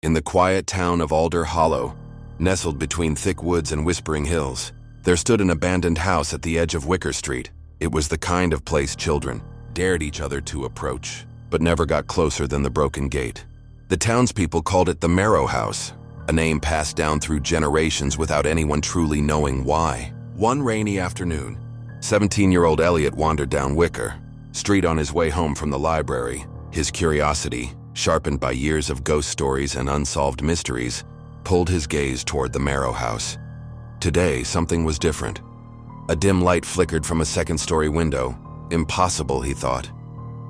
In the quiet town of Alder Hollow, nestled between thick woods and whispering hills, there stood an abandoned house at the edge of Wicker Street. It was the kind of place children dared each other to approach, but never got closer than the broken gate. The townspeople called it the Marrow House, a name passed down through generations without anyone truly knowing why. One rainy afternoon, 17-year-old Elliot wandered down Wicker Street on his way home from the library. His curiosity, sharpened by years of ghost stories and unsolved mysteries, pulled his gaze toward the Marrow House. Today, something was different. A dim light flickered from a second-story window. Impossible, he thought.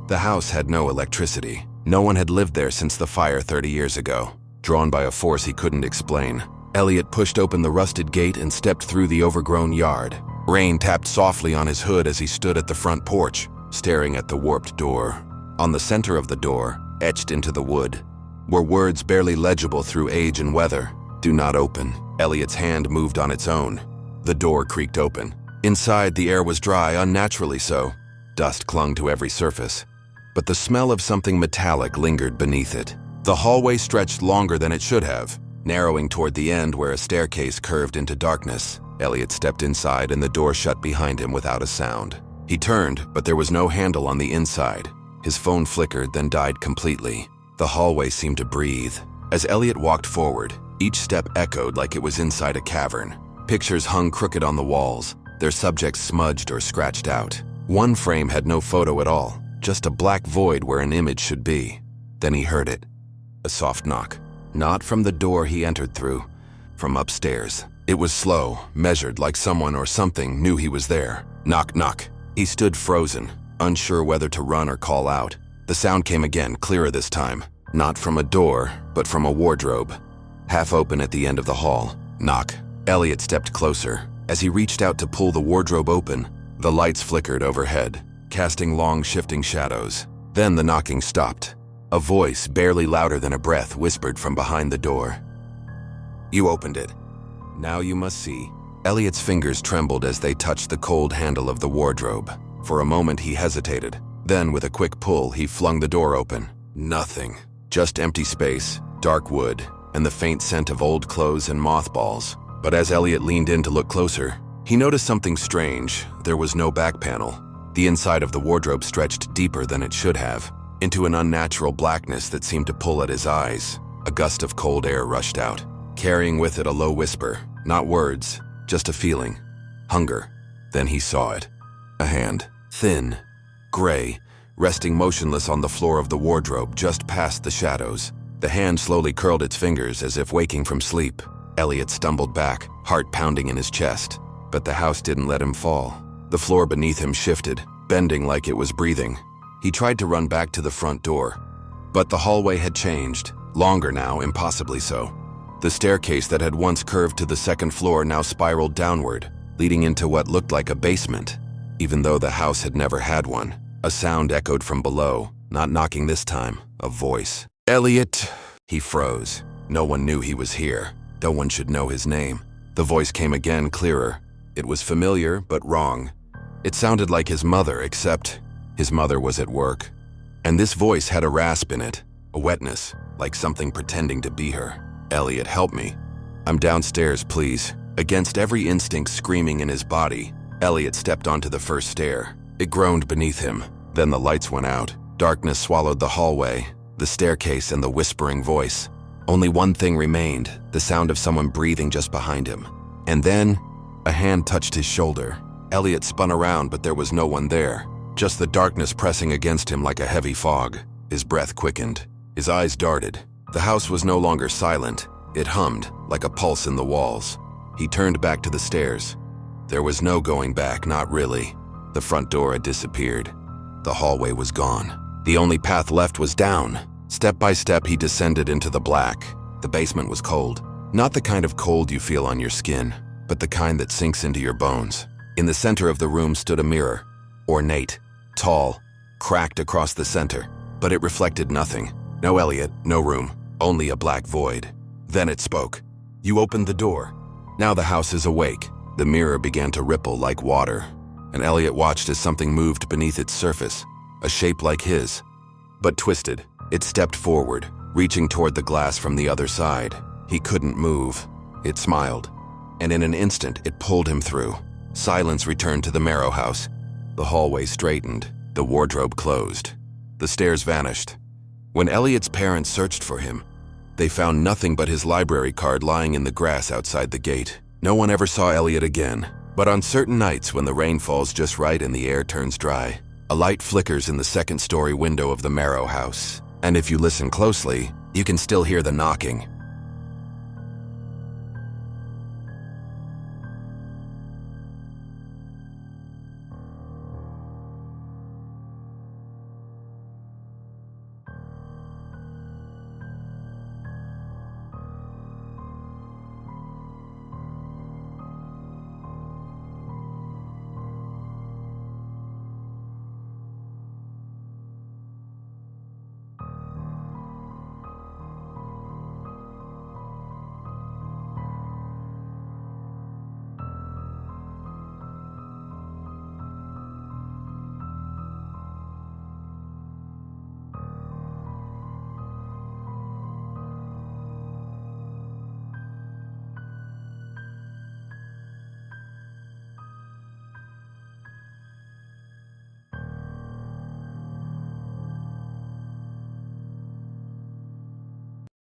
The house had no electricity. No one had lived there since the fire 30 years ago. Drawn by a force he couldn't explain, Elliot pushed open the rusted gate and stepped through the overgrown yard. Rain tapped softly on his hood as he stood at the front porch, staring at the warped door. On the center of the door, etched into the wood, were words barely legible through age and weather. "Do not open." Elliot's hand moved on its own. The door creaked open. Inside, the air was dry, unnaturally so. Dust clung to every surface, but the smell of something metallic lingered beneath it. The hallway stretched longer than it should have, narrowing toward the end where a staircase curved into darkness. Elliot stepped inside and the door shut behind him without a sound. He turned, but there was no handle on the inside. His phone flickered, then died completely. The hallway seemed to breathe. As Elliot walked forward, each step echoed like it was inside a cavern. Pictures hung crooked on the walls, their subjects smudged or scratched out. One frame had no photo at all, just a black void where an image should be. Then he heard it. A soft knock. Not from the door he entered through, from upstairs. It was slow, measured, like someone or something knew he was there. Knock, knock. He stood frozen, unsure whether to run or call out. The sound came again, clearer this time. Not from a door, but from a wardrobe, half open at the end of the hall. Knock. Elliot stepped closer. As he reached out to pull the wardrobe open, the lights flickered overhead, casting long, shifting shadows. Then the knocking stopped. A voice, barely louder than a breath, whispered from behind the door. "You opened it. Now you must see." Elliot's fingers trembled as they touched the cold handle of the wardrobe. For a moment he hesitated. Then, with a quick pull, he flung the door open. Nothing. Just empty space, dark wood, and the faint scent of old clothes and mothballs. But as Elliot leaned in to look closer, he noticed something strange. There was no back panel. The inside of the wardrobe stretched deeper than it should have, into an unnatural blackness that seemed to pull at his eyes. A gust of cold air rushed out, carrying with it a low whisper. Not words, just a feeling. Hunger. Then he saw it. A hand. Thin. Gray. Resting motionless on the floor of the wardrobe just past the shadows. The hand slowly curled its fingers as if waking from sleep. Elliot stumbled back, heart pounding in his chest. But the house didn't let him fall. The floor beneath him shifted, bending like it was breathing. He tried to run back to the front door, but the hallway had changed. Longer now, impossibly so. The staircase that had once curved to the second floor now spiraled downward, leading into what looked like a basement, even though the house had never had one. A sound echoed from below, not knocking this time, a voice. "Elliot!" He froze. No one knew he was here. No one should know his name. The voice came again, clearer. It was familiar, but wrong. It sounded like his mother, except his mother was at work. And this voice had a rasp in it, a wetness, like something pretending to be her. "Elliot, help me. I'm downstairs, please." Against every instinct screaming in his body, Elliot stepped onto the first stair. It groaned beneath him. Then the lights went out. Darkness swallowed the hallway, the staircase, and the whispering voice. Only one thing remained, the sound of someone breathing just behind him. And then, a hand touched his shoulder. Elliot spun around, but there was no one there. Just the darkness pressing against him like a heavy fog. His breath quickened. His eyes darted. The house was no longer silent. It hummed, like a pulse in the walls. He turned back to the stairs. There was no going back, not really. The front door had disappeared. The hallway was gone. The only path left was down. Step by step, he descended into the black. The basement was cold. Not the kind of cold you feel on your skin, but the kind that sinks into your bones. In the center of the room stood a mirror. Ornate, tall, cracked across the center, but it reflected nothing. No Elliot, no room, only a black void. Then it spoke. "You opened the door. Now the house is awake." The mirror began to ripple like water, and Elliot watched as something moved beneath its surface, a shape like his, but twisted. It stepped forward, reaching toward the glass from the other side. He couldn't move. It smiled, and in an instant it pulled him through. Silence returned to the Marrow House. The hallway straightened, the wardrobe closed. The stairs vanished. When Elliot's parents searched for him, they found nothing but his library card lying in the grass outside the gate. No one ever saw Elliot again, but on certain nights when the rain falls just right and the air turns dry, a light flickers in the second-story window of the Marrow House. And if you listen closely, you can still hear the knocking.